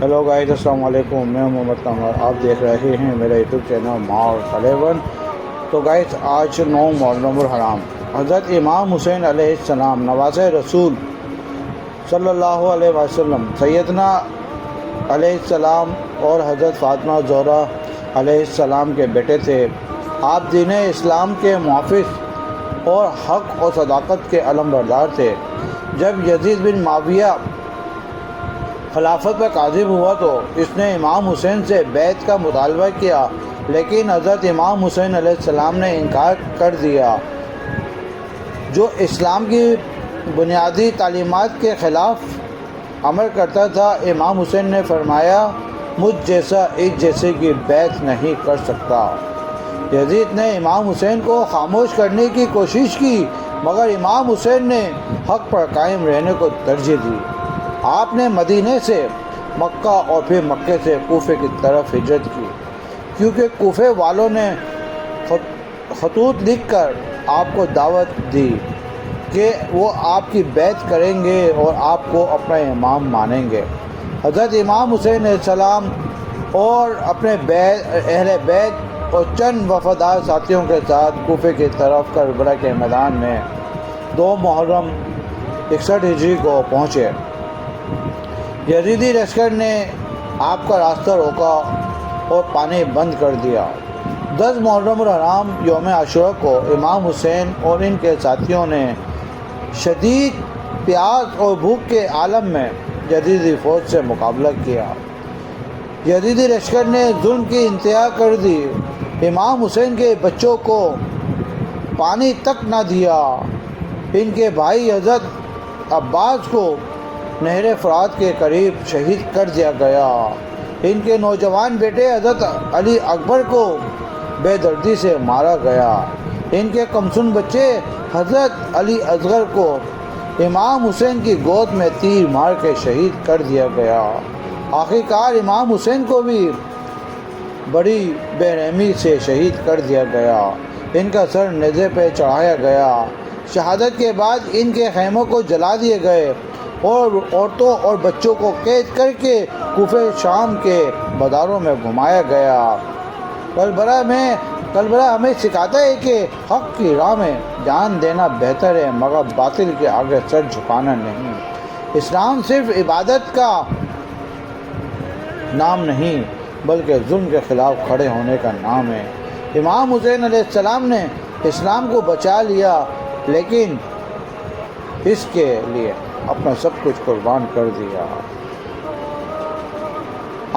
Hello guys, अस्सलाम वालेकुम। मैं मोहम्मद कमर, आप देख रहे हैं मेरा यूट्यूब चैनल मार 11। तो गाइस, आज 9 मुहर्रम हराम हज़रत इमाम हुसैन अलैहिस्सलाम नवाज़ रसूल सल्लल्लाहु अलैहि वसल्लम सैयदना अलैहिस्सलाम और हज़रत फ़ातिमा ज़ोहरा अलैहिस्सलाम के बेटे थे। आप दीन इस्लाम के मुहाफ़िज़ और हक़ और सदाकत के अलमबरदार थे। जब यजीद बिन माविया खिलाफत पर काज़िब हुआ तो इसने इमाम हुसैन से बैत का मुतालबा किया, लेकिन हज़रत इमाम हुसैन अलैहिस्सलाम ने इनकार कर दिया, जो इस्लाम की बुनियादी तालीमात के ख़िलाफ़ अमल करता था। इमाम हुसैन ने फरमाया, मुझ जैसा इस जैसे की बैत नहीं कर सकता। यजीद ने इमाम हुसैन को खामोश करने की कोशिश की, मगर इमाम हुसैन ने हक़ पर कायम रहने को तरजीह दी। आपने मदीने से मक्का और फिर मक्के से कूफे की तरफ हिजरत की, क्योंकि कूफे वालों ने खतूत लिख कर आपको दावत दी कि वो आपकी बैत करेंगे और आपको अपना इमाम मानेंगे। हज़रत इमाम हुसैन अलैहिस्सलाम और अपने अहले बैत और चंद वफ़ादार साथियों के साथ कूफे की तरफ करबला के मैदान में 2 मुहर्रम 61 हिजरी को पहुँचे। यजीदी लश्कर ने आपका रास्ता रोका और पानी बंद कर दिया। 10 मुहर्रम हराम यौम आशूरा को इमाम हुसैन और इनके साथियों ने शदीद प्यास और भूख के आलम में यजीदी फ़ौज से मुकाबला किया। यजीदी लश्कर ने जुल्म की इंतहा कर दी। इमाम हुसैन के बच्चों को पानी तक न दिया। इनके भाई हज़रत अब्बास को नहर फ़ुरात के करीब शहीद कर दिया गया। इनके नौजवान बेटे हज़रत अली अकबर को बेदर्दी से मारा गया। इनके कमसुन बच्चे हज़रत अली असगर को इमाम हुसैन की गोद में तीर मार के शहीद कर दिया गया। आखिरकार इमाम हुसैन को भी बड़ी बेरहमी से शहीद कर दिया गया। इनका सर नेज़े पे चढ़ाया गया। शहादत के बाद इनके खैमों को जला दिए गए और औरतों और बच्चों को कैद करके कूफे शाम के बाज़ारों में घुमाया गया। कलबला हमें सिखाता है कि हक़ की राह में जान देना बेहतर है, मगर बातिल के आगे सर झुकाना नहीं। इस्लाम सिर्फ इबादत का नाम नहीं, बल्कि जुल्म के ख़िलाफ़ खड़े होने का नाम है। इमाम हुसैन अलैहिस्सलाम ने इस्लाम को बचा लिया, लेकिन इसके लिए अपना सब कुछ कुर्बान कर दिया।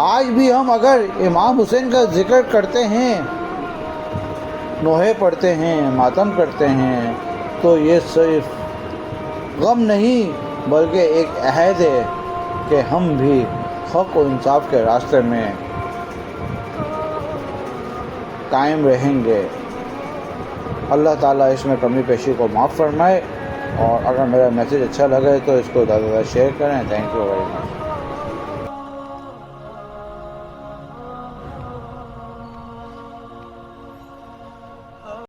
आज भी हम अगर इमाम हुसैन का जिक्र करते हैं, नोहे पढ़ते हैं, मातम करते हैं, तो ये सिर्फ गम नहीं बल्कि एक अहद है कि हम भी हक़ और इंसाफ के रास्ते में कायम रहेंगे। अल्लाह ताला इसमें कमी पेशी को माफ़ फरमाए। और अगर मेरा मैसेज अच्छा लगे तो इसको ज़्यादा से ज़्यादा शेयर करें। Thank you very much.